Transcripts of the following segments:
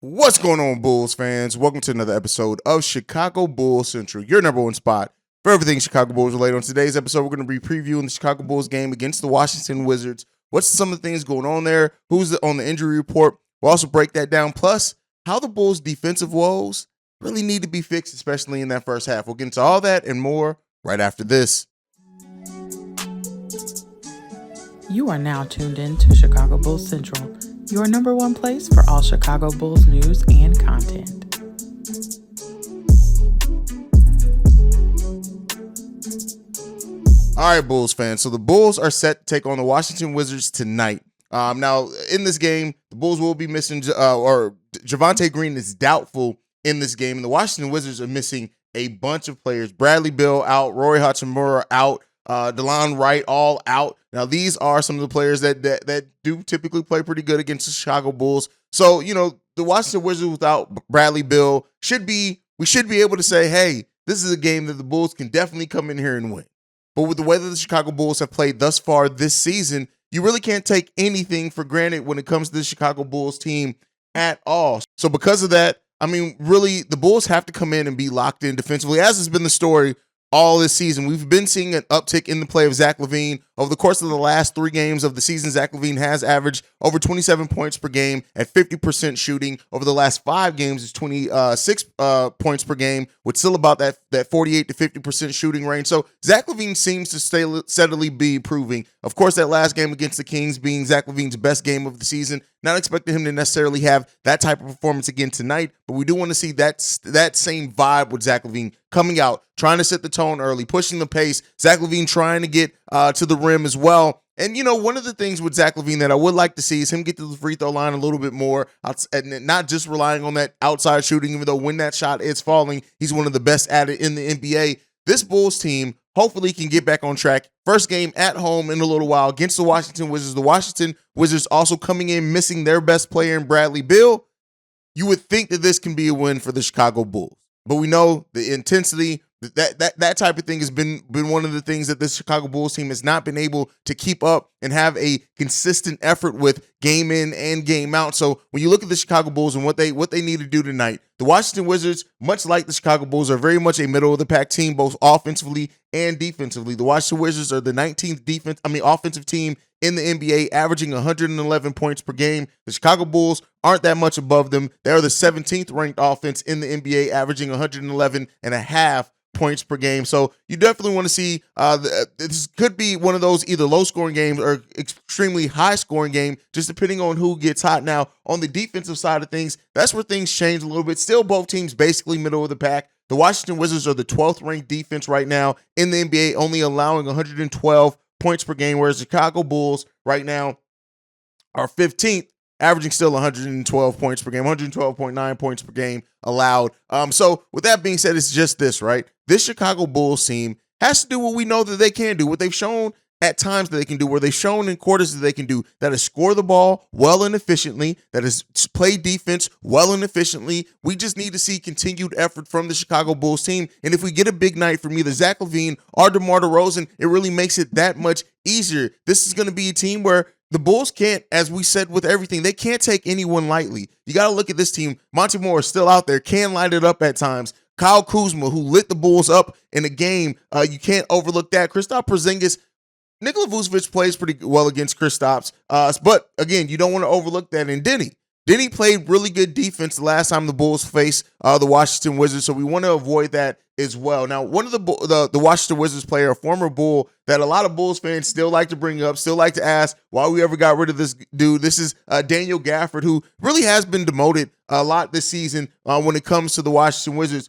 What's going on, Bulls fans? Welcome to another episode of Chicago Bulls Central, your number one spot for everything Chicago Bulls related. On today's episode, we're going to be previewing the Chicago Bulls game against the Washington Wizards. What's some of the things going on there? Who's on the injury report? We'll also break that down. Plus, how the Bulls' defensive woes really need to be fixed, especially in that first half. We'll get into all that and more right after this. You are now tuned in to Chicago Bulls Central, your number one place for all Chicago Bulls news and content. All right, Bulls fans. So the Bulls are set to take on the Washington Wizards tonight. Now, in this game, the Bulls will be missing, Javonte Green is doubtful in this game, and the Washington Wizards are missing a bunch of players. Bradley Beal out, Rory Hachimura out, DeLon Wright all out. Now, these are some of the players that do typically play pretty good against the Chicago Bulls. So, the Washington Wizards without Bradley Beal we should be able to say, hey, this is a game that the Bulls can definitely come in here and win. But with the way that the Chicago Bulls have played thus far this season, you really can't take anything for granted when it comes to the Chicago Bulls team at all. So because of that, really, the Bulls have to come in and be locked in defensively, as has been the story all this season. We've been seeing an uptick in the play of Zach LaVine. Over the course of the last 3 games of the season, Zach LaVine has averaged over 27 points per game at 50% shooting. Over the last 5 games, it's 26 points per game, with still about that 48 to 50% shooting range. So Zach LaVine seems to steadily be improving. Of course, that last game against the Kings being Zach LaVine's best game of the season. Not expecting him to necessarily have that type of performance again tonight, but we do want to see that same vibe with Zach LaVine coming out, trying to set the tone early, pushing the pace. Zach LaVine trying to get to the rim as well. And, one of the things with Zach LaVine that I would like to see is him get to the free throw line a little bit more, and not just relying on that outside shooting, even though when that shot is falling, he's one of the best at it in the NBA. This Bulls team hopefully can get back on track. First game at home in a little while against the Washington Wizards. The Washington Wizards also coming in missing their best player in Bradley Beal. You would think that this can be a win for the Chicago Bulls. But we know the intensity, that type of thing has been one of the things that this Chicago Bulls team has not been able to keep up and have a consistent effort with game in and game out. So when you look at the Chicago Bulls and what they need to do tonight, the Washington Wizards, much like the Chicago Bulls, are very much a middle of the pack team, both offensively and defensively. The Washington Wizards are the 19th offensive team in the NBA, averaging 111 points per game. The Chicago Bulls aren't that much above them. They're the 17th ranked offense in the NBA, averaging 111 and a half points per game. So you definitely want to see this could be one of those either low scoring games or extremely high scoring game, just depending on who gets hot. Now, on the defensive side of things, that's where things change a little bit. Still, both teams basically middle of the pack. The Washington Wizards are the 12th ranked defense right now in the NBA, only allowing 112 points per game, whereas the Chicago Bulls right now are 15th, averaging still 112 points per game, 112.9 points per game allowed. So with that being said, it's just this, right? This Chicago Bulls team has to do what we know that they can do, what they've shown at times that they can do, where they've shown in quarters that they can do, that is score the ball well and efficiently, that is play defense well and efficiently. We just need to see continued effort from the Chicago Bulls team. And if we get a big night from either Zach LaVine or DeMar DeRozan, it really makes it that much easier. This is going to be a team where the Bulls can't, as we said with everything, they can't take anyone lightly. You got to look at this team. Monte Morris still out there, can light it up at times. Kyle Kuzma, who lit the Bulls up in a game, you can't overlook that. Kristaps Porzingis, Nikola Vucevic plays pretty well against Kristaps, but again, you don't want to overlook that. And Denny played really good defense the last time the Bulls faced the Washington Wizards, so we want to avoid that as well. Now, one of the Washington Wizards player, a former Bull that a lot of Bulls fans still like to bring up, still like to ask why we ever got rid of this dude. This is Daniel Gafford, who really has been demoted a lot this season when it comes to the Washington Wizards.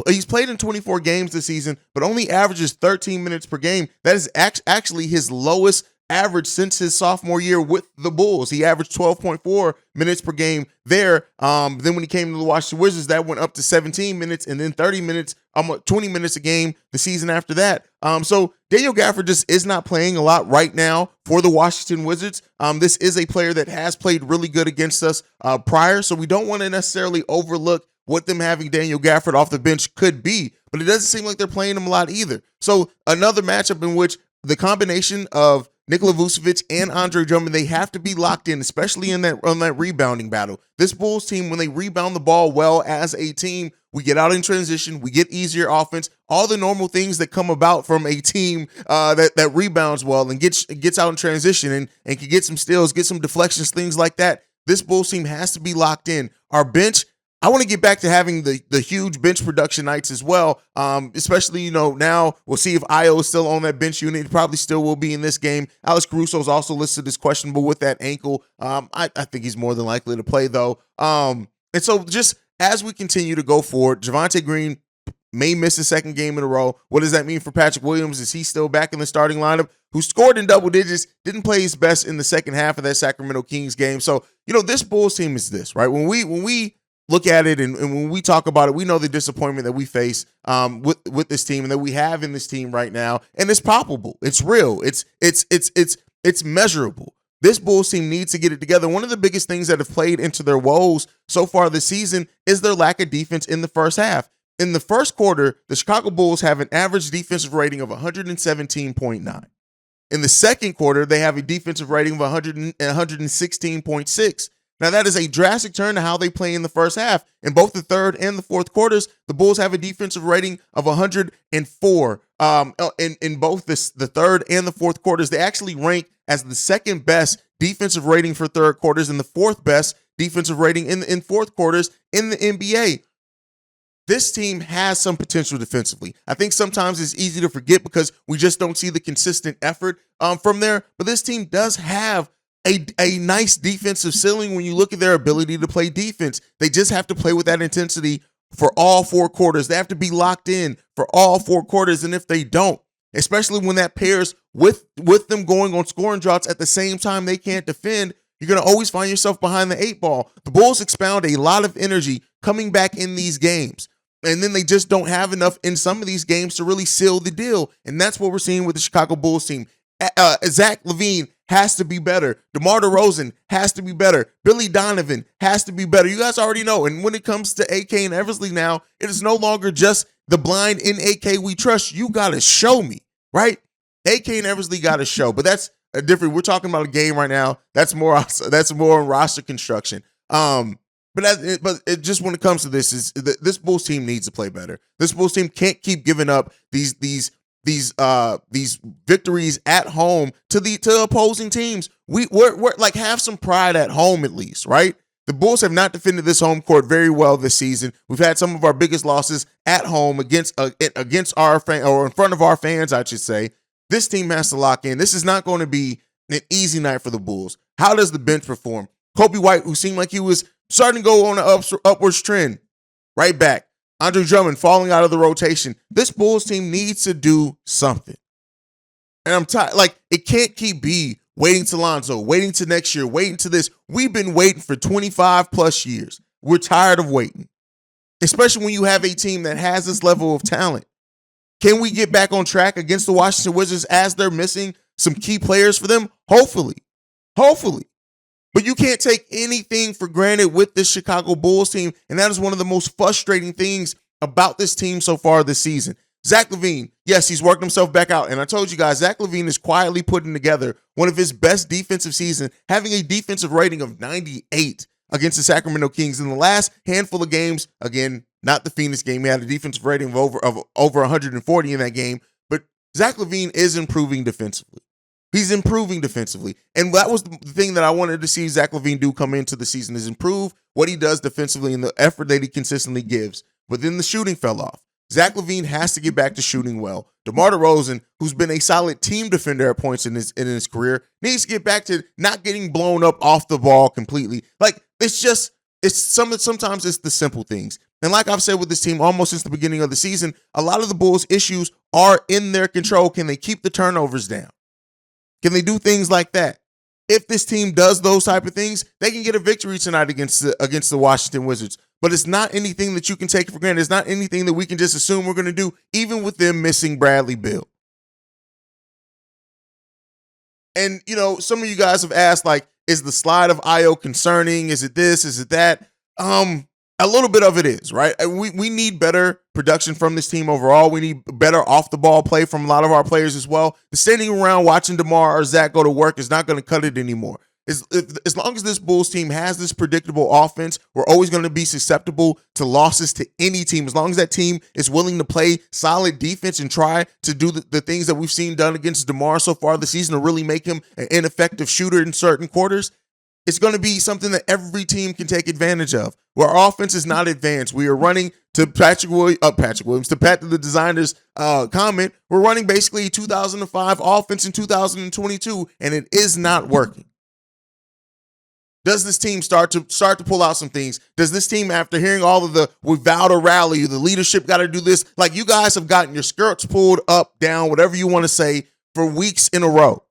He's played in 24 games this season, but only averages 13 minutes per game. That is actually his lowest average since his sophomore year with the Bulls. He averaged 12.4 minutes per game there. Then when he came to the Washington Wizards, that went up to 17 minutes and then 30 minutes, 20 minutes a game the season after that. So Daniel Gafford just is not playing a lot right now for the Washington Wizards. This is a player that has played really good against us prior, so we don't want to necessarily overlook what them having Daniel Gafford off the bench could be, but it doesn't seem like they're playing him a lot either. So another matchup in which the combination of Nikola Vucevic and Andre Drummond, they have to be locked in, especially in on that rebounding battle. This Bulls team, when they rebound the ball well as a team, we get out in transition, we get easier offense, all the normal things that come about from a team that rebounds well and gets out in transition and can get some steals, get some deflections, things like that. This Bulls team has to be locked in. Our bench, I want to get back to having the huge bench production nights as well, especially, now we'll see if Io is still on that bench unit. He probably still will be in this game. Alex Caruso is also listed as questionable with that ankle. I think he's more than likely to play, though. And so just as we continue to go forward, Javonte Green may miss a second game in a row. What does that mean for Patrick Williams? Is he still back in the starting lineup? Who scored in double digits, didn't play his best in the second half of that Sacramento Kings game. So, this Bulls team is this, right? When we look at it and when we talk about it, we know the disappointment that we face with this team and that we have in this team right now, and it's palpable. It's real. It's measurable. This Bulls team needs to get it together. One of the biggest things that have played into their woes so far this season is their lack of defense in the first half. In the first quarter, the Chicago Bulls have an average defensive rating of 117.9. In the second quarter, they have a defensive rating of 116.6. Now, that is a drastic turn to how they play in the first half. In both the third and the fourth quarters, the Bulls have a defensive rating of 104. In both the third and the fourth quarters, they actually rank as the second best defensive rating for third quarters and the fourth best defensive rating in fourth quarters in the NBA. This team has some potential defensively. I think sometimes it's easy to forget because we just don't see the consistent effort from there. But this team does have a nice defensive ceiling when you look at their ability to play defense. They just have to play with that intensity for all four quarters. They have to be locked in for all four quarters. And if they don't, especially when that pairs with them going on scoring droughts at the same time they can't defend, you're going to always find yourself behind the eight ball. The Bulls expound a lot of energy coming back in these games. And then they just don't have enough in some of these games to really seal the deal. And that's what we're seeing with the Chicago Bulls team. Zach LaVine has to be better. DeMar DeRozan has to be better. Billy Donovan has to be better. You guys already know. And when it comes to AK and Eversley now, it is no longer just the blind in AK we trust. You got to show me, right? AK and Eversley got to show. But that's a different. We're talking about a game right now. That's more on roster construction. But it just when it comes to this, this Bulls team needs to play better. This Bulls team can't keep giving up these victories at home to opposing teams. We're like, have some pride at home at least, right? The Bulls have not defended this home court very well this season. We've had some of our biggest losses at home against our fan, or in front of our fans, I should say. This team has to lock in. This is not going to be an easy night for the Bulls. How does the bench perform? Kobe White, who seemed like he was starting to go on an upwards trend, right back. Andre Drummond falling out of the rotation. This Bulls team needs to do something. And I'm tired. Like, it can't keep waiting to Lonzo, waiting to next year, waiting to this. We've been waiting for 25 plus years. We're tired of waiting, especially when you have a team that has this level of talent. Can we get back on track against the Washington Wizards as they're missing some key players for them? Hopefully. But you can't take anything for granted with this Chicago Bulls team, and that is one of the most frustrating things about this team so far this season. Zach LaVine, yes, he's worked himself back out, and I told you guys, Zach LaVine is quietly putting together one of his best defensive seasons, having a defensive rating of 98 against the Sacramento Kings. In the last handful of games, again, not the Phoenix game, he had a defensive rating of over 140 in that game, but Zach LaVine is improving defensively. He's improving defensively. And that was the thing that I wanted to see Zach LaVine do come into the season, is improve what he does defensively and the effort that he consistently gives. But then the shooting fell off. Zach LaVine has to get back to shooting well. DeMar DeRozan, who's been a solid team defender at points in his career, needs to get back to not getting blown up off the ball completely. Like, sometimes it's the simple things. And like I've said with this team almost since the beginning of the season, a lot of the Bulls' issues are in their control. Can they keep the turnovers down? Can they do things like that? If this team does those type of things, they can get a victory tonight against the Washington Wizards. But it's not anything that you can take for granted. It's not anything that we can just assume we're going to do, even with them missing Bradley Beal. And, some of you guys have asked, like, is the slide of Io concerning? Is it this? Is it that? A little bit of it is, right? We need better production from this team overall. We need better off-the-ball play from a lot of our players as well. The standing around watching DeMar or Zach go to work is not going to cut it anymore. As long as this Bulls team has this predictable offense, we're always going to be susceptible to losses to any team. As long as that team is willing to play solid defense and try to do the things that we've seen done against DeMar so far this season to really make him an ineffective shooter in certain quarters, it's going to be something that every team can take advantage of. Where our offense is not advanced, we are running to Patrick Williams, to Pat the designer's comment, we're running basically 2005 offense in 2022, and it is not working. Does this team start to pull out some things? Does this team, after hearing all of the we vow to rally, the leadership got to do this, like you guys have gotten your skirts pulled up, down, whatever you want to say, for weeks in a row.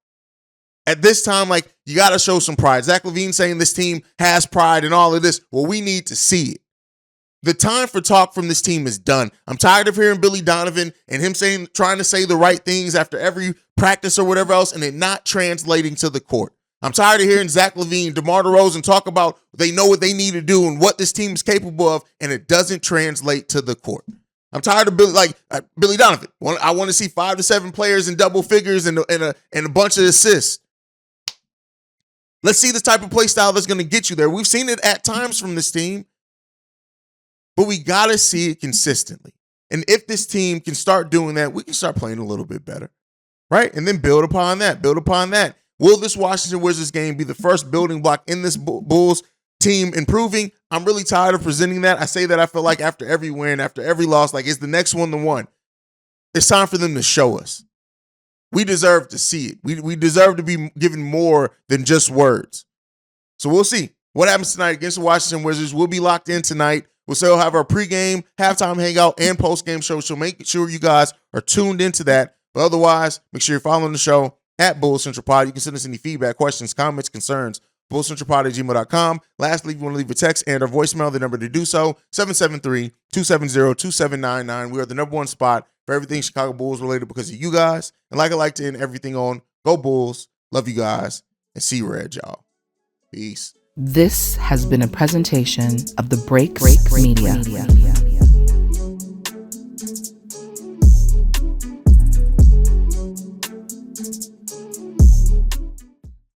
At this time, like, you got to show some pride. Zach LaVine saying this team has pride and all of this. Well, we need to see it. The time for talk from this team is done. I'm tired of hearing Billy Donovan and him trying to say the right things after every practice or whatever else and it not translating to the court. I'm tired of hearing Zach LaVine, DeMar DeRozan talk about they know what they need to do and what this team is capable of, and it doesn't translate to the court. I'm tired of Billy Donovan. I want to see 5 to 7 players in double figures and a bunch of assists. Let's see the type of play style that's going to get you there. We've seen it at times from this team, but we got to see it consistently. And if this team can start doing that, we can start playing a little bit better, right? And then build upon that. Will this Washington Wizards game be the first building block in this Bulls team improving? I'm really tired of presenting that. I say that I feel like after every win, after every loss, like, is the next one the one? It's time for them to show us. We deserve to see it. We deserve to be given more than just words. So we'll see what happens tonight against the Washington Wizards. We'll be locked in tonight. We'll still have our pregame, halftime hangout, and postgame show. So make sure you guys are tuned into that. But otherwise, make sure you're following the show at Bulls Central Pod. You can send us any feedback, questions, comments, concerns, bullscentralpod@gmail.com. Lastly, if you want to leave a text and or voicemail, the number to do so, 773-270-2799. We are the number one spot for everything Chicago Bulls related because of you guys. And like I like to end everything on, go Bulls, love you guys, and see red, y'all. Peace. This has been a presentation of the Break Media.